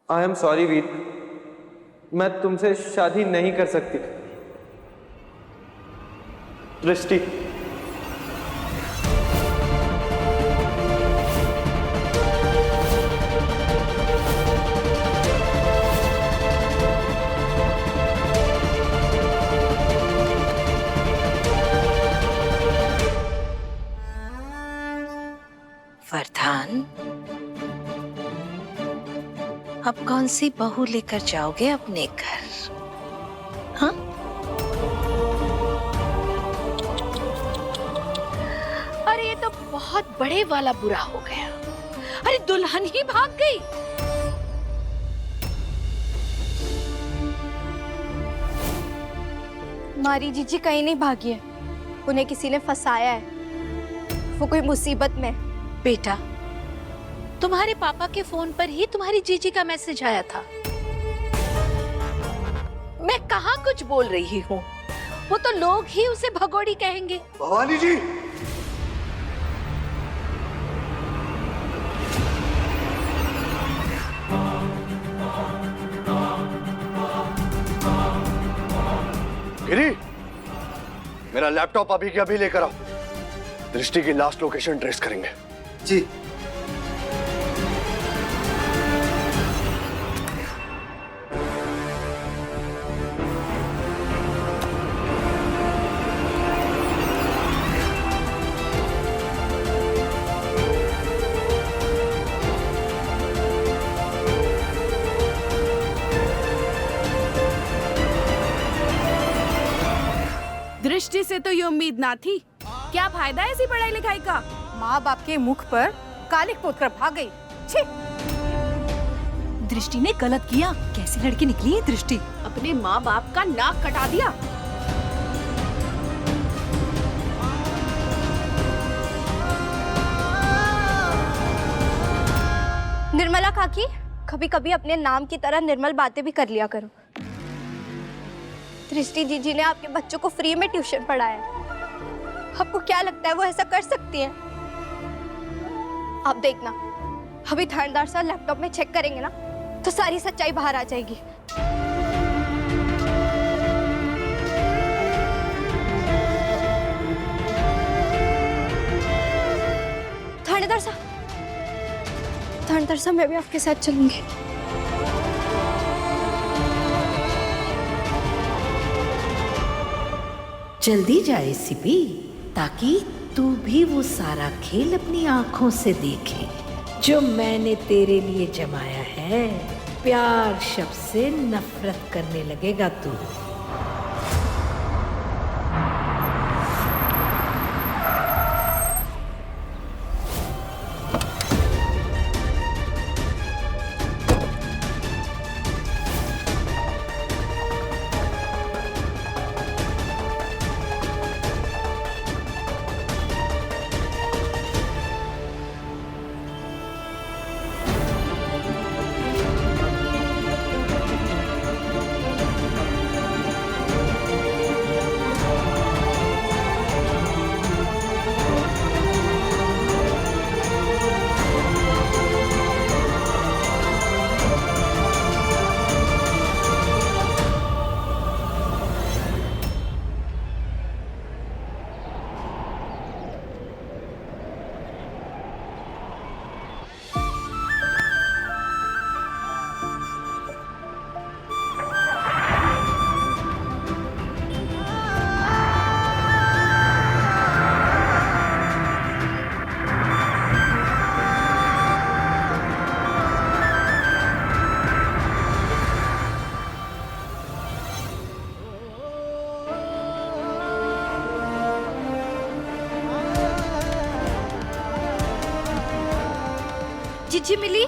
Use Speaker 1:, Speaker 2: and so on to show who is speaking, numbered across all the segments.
Speaker 1: I am sorry वीर, मैं तुमसे शादी नहीं कर सकती। दृष्टि,
Speaker 2: वरदान, अब कौन सी बहू लेकर जाओगे अपने घर? हाँ? अरे ये तो बहुत बड़े वाला बुरा हो गया। अरे दुल्हन ही भाग गई।
Speaker 3: हमारी जीजी कहीं नहीं भागी है, उन्हें किसी ने फंसाया है। वो कोई मुसीबत में है।
Speaker 2: बेटा, तुम्हारे पापा के फोन पर ही तुम्हारी जीजी का मैसेज आया था। मैं कहाँ कुछ बोल रही हूँ, वो तो लोग ही उसे भगोड़ी कहेंगे।
Speaker 4: भवानी जी, गिरी, मेरा लैपटॉप अभी के अभी लेकर आओ। दृष्टि की लास्ट लोकेशन ट्रेस करेंगे। जी।
Speaker 5: दृष्टि से तो ये उम्मीद ना थी। क्या फायदा है ऐसी पढ़ाई लिखाई का?
Speaker 3: माँ बाप के मुख पर कालिक पोत कर भाग गई। छी!
Speaker 5: दृष्टि ने गलत किया। कैसी लड़की निकली है दृष्टि, अपने माँ बाप का नाक कटा दिया।
Speaker 3: निर्मला काकी, कभी कभी अपने नाम की तरह निर्मल बातें भी कर लिया करो। दृष्टि जीजी ने आपके बच्चों को फ्री में ट्यूशन पढ़ाया। आपको क्या लगता है वो ऐसा कर सकती हैं? आप देखना, अभी थानेदार साहब लैपटॉप में चेक करेंगे ना, तो सारी सच्चाई बाहर आ जाएगी। थानेदार साहब, मैं भी आपके साथ चलूंगी।
Speaker 2: जल्दी जाए सिपी, ताकि तू भी वो सारा खेल अपनी आंखों से देखे जो मैंने तेरे लिए जमाया है। प्यार शब्द से नफरत करने लगेगा तू।
Speaker 3: जीजी मिली?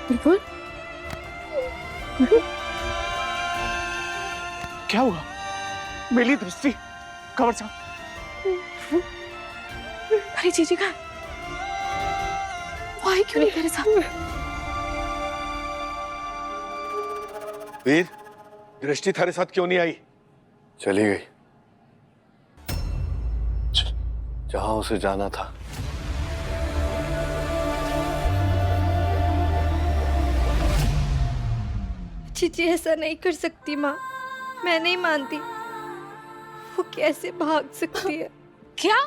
Speaker 3: बिल्कुल।
Speaker 6: क्या हुआ? मिली दृष्टि? खबर साहब।
Speaker 5: अरे जीजी का वो आई क्यों नहीं तेरे साथ?
Speaker 4: वीर, दृष्टि थारे साथ क्यों नहीं आई? चली गई जहां उसे जाना था।
Speaker 3: चीची ऐसा नहीं कर सकती माँ, मैं नहीं मानती। वो कैसे भाग सकती है?
Speaker 5: क्या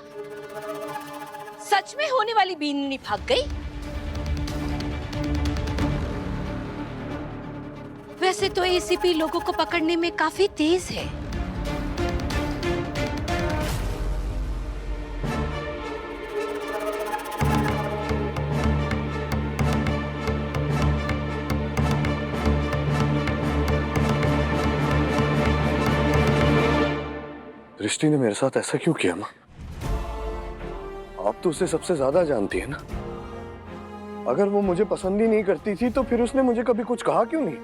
Speaker 5: सच में होने वाली बीननी भाग गई? वैसे तो एसीपी लोगों को पकड़ने में काफी तेज है।
Speaker 4: दृष्टि ने मेरे साथ ऐसा क्यों किया माँ? आप तो उसे सबसे ज्यादा जानती है ना। अगर वो मुझे पसंद ही नहीं करती थी तो फिर उसने मुझे कभी कुछ कहा क्यों नहीं?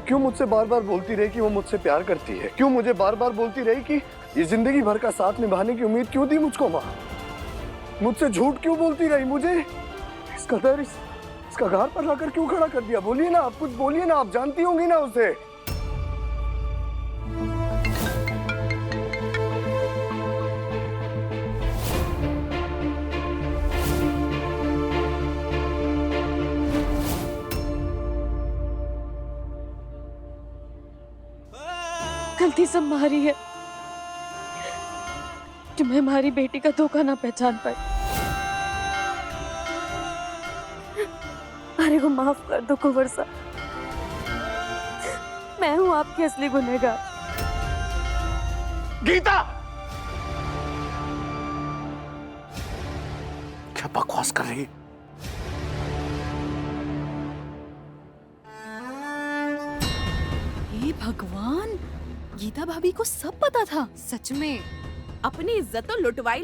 Speaker 4: क्यों मुझसे बार बार बोलती रही कि वो मुझसे प्यार करती है? क्यों मुझे बार बार बोलती रही कि ये जिंदगी भर का साथ निभाने की उम्मीद क्यों दी मुझको माँ? मुझसे झूठ क्यों बोलती रही? मुझे इसका डर इसका घार पर लाकर क्यों खड़ा कर दिया? बोलिए ना, आप कुछ बोलिए ना, आप जानती होंगी ना उसे।
Speaker 5: गलती सब हमारी है कि मैं हमारी बेटी का धोखा ना पहचान पाई। अरे को माफ कर दो कुंवर साहब, मैं हूं आपकी असली गुनहगार।
Speaker 6: गीता, क्या बकवास कर रही है?
Speaker 5: हे भगवान, गीता भाभी को सब पता था। सच में अपनी इज्जत तो लुटवाई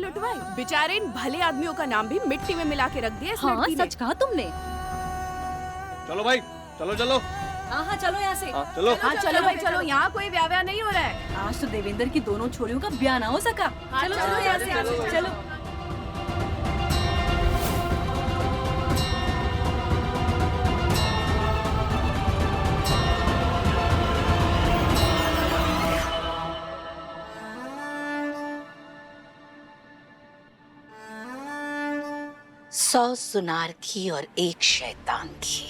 Speaker 5: बेचारे इन भले आदमियों का नाम भी मिट्टी में मिला के रख दिया इस लड़की ने। सच कहा तुमने।
Speaker 4: चलो भाई, चलो चलो।
Speaker 5: हाँ चलो यहाँ से।
Speaker 4: चलो।
Speaker 5: हाँ चलो भाई चलो, यहाँ कोई ब्याह नहीं हो रहा है। आज तो देवेंद्र की दोनों छोरियों का ब्याह ना हो सका। चलो चलो यहाँ से, चलो।
Speaker 2: सौ सुनार की और एक शैतान की,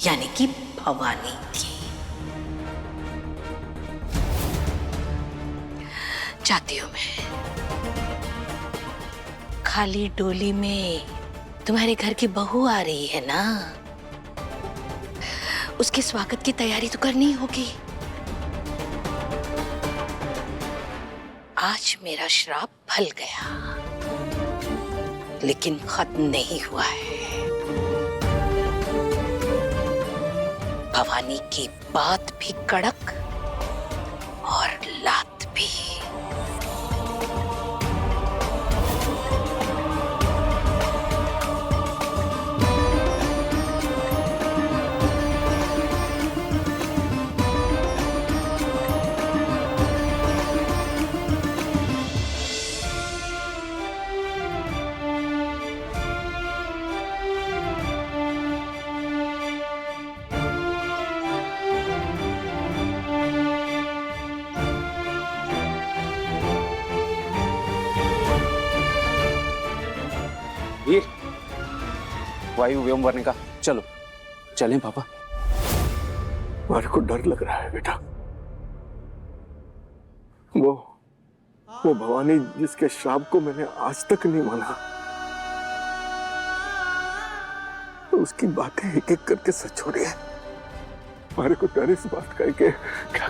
Speaker 2: यानी कि भवानी थी। जाती हूं मैं। खाली डोली में तुम्हारे घर की बहू आ रही है ना, उसके स्वागत की तैयारी तो करनी होगी। आज मेरा श्राप फल गया, लेकिन खत्म नहीं हुआ है। भवानी की बात भी कड़क और लात भी।
Speaker 6: वीर, वायु व्योमवर्ण का चलो चलें पापा।
Speaker 4: मेरे को डर लग रहा है बेटा। वो भवानी जिसके श्राप को मैंने आज तक नहीं माना, तो उसकी बातें एक एक करके सच हो रही है। मेरे को डर इस बात का है कि क्या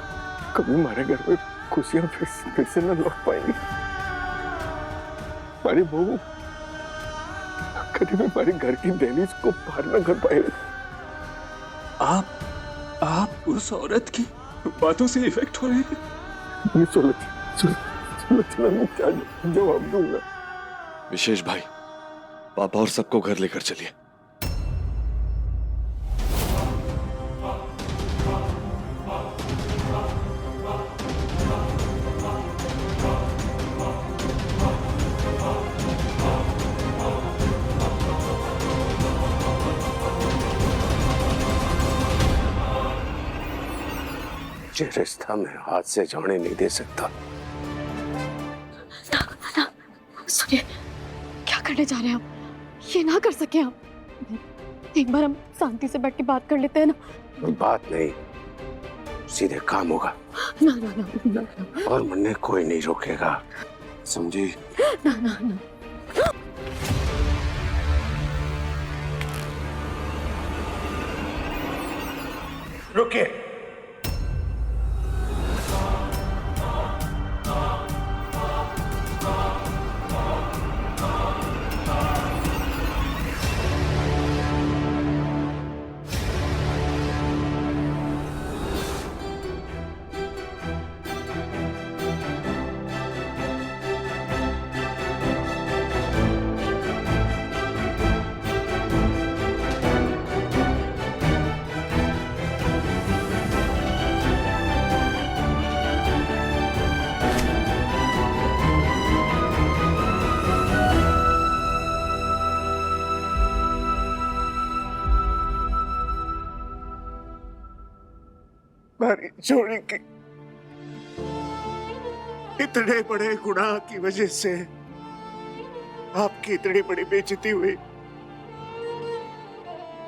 Speaker 4: कभी हमारे घर में खुशियां फिर से न लौट पाएंगी। हमारी बहू कभी भी हमारे घर की दहलीज को पार न कर पाएगी।
Speaker 6: आप उस औरत की बातों से इफेक्ट हो रहे हैं।
Speaker 4: चलो मैं क्या जवाब दूंगा। विशेष भाई, पापा और सबको घर लेकर चलिए। ये रिश्ता मैं हाथ से जाने नहीं दे सकता।
Speaker 7: ना, सुनिए, क्या करने जा रहे हैं हम? ये ना कर सके हम। एक बार हम शांति से बैठ के बात कर लेते हैं ना।
Speaker 4: बात नहीं, सीधे काम होगा।
Speaker 7: ना ना ना ना, ना।
Speaker 4: और मुन्ने कोई नहीं रोकेगा, समझी?
Speaker 7: ना ना ना।
Speaker 4: रुकिए।
Speaker 8: हमारी जोड़ी की इतने बड़े गुनाह की वजह से आपकी इतनी बड़ी बेइज्जती हुई,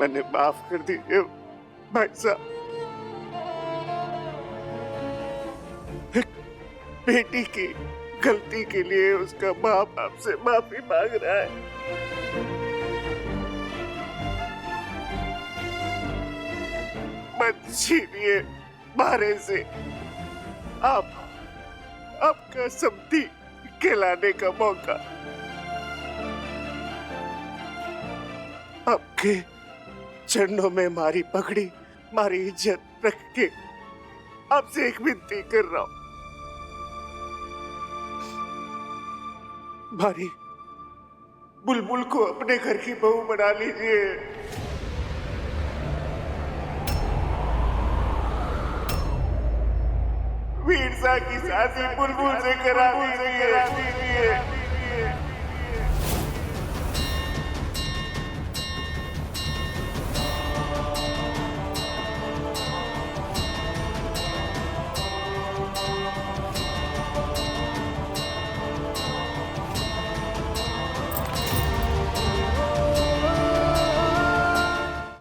Speaker 8: मैंने माफ कर दीजिए भाई साहब। एक बेटी की गलती के लिए उसका बाप आपसे माफी मांग रहा है। मत छीनिए मारे से आपका समधी कहलाने का मौका। आपके चरणों में मारी पकड़ी, मारी इज्जत रख के आपसे एक विनती कर रहा हूं। मारी बुलबुल को अपने घर की बहू बना लीजिए। वीरसा की शादी बुलबुल से करा दीजिए।